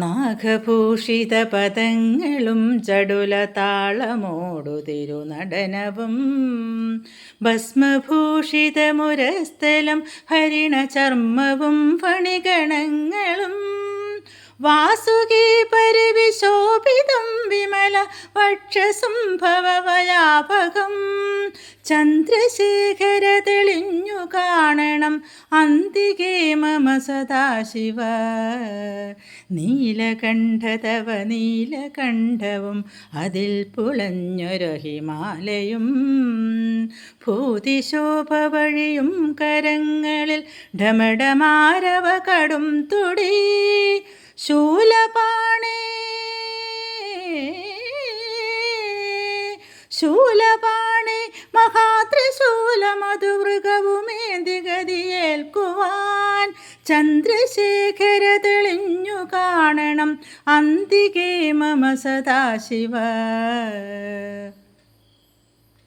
നാഗഭൂഷിത പദങ്ങളും ചടുല താളമോടു തിരുനടനവും ഭസ്മഭൂഷിതമുരസ്ഥലം ഹരിണ ചർമ്മവും ഫണിഗണങ്ങളും വാസുകി പരിവിശോഭിതം വിമല വക്ഷസംഭവവയാപകം ചന്ദ്രശേഖര തെളിഞ്ഞു കാണണം അന്തികേ മമ സദാശിവ. നീലകണ്ഠ തവ നീലകണ്ഠവും അതിൽ പുളഞ്ഞൊരു ഹിമാലയും ഭൂതിശോഭ വഴിയും കരങ്ങളിൽ ഢമഢമാരവ കടും തുടി ശൂലപാണേ ശൂലപാണേ മഹാത്രിശൂലമധുമൃഗവുമേന്തി ഗതിയേൽക്കുവാൻ ചന്ദ്രശേഖര തെളിഞ്ഞു കാണണം അന്തികേ മമ സദാശിവ.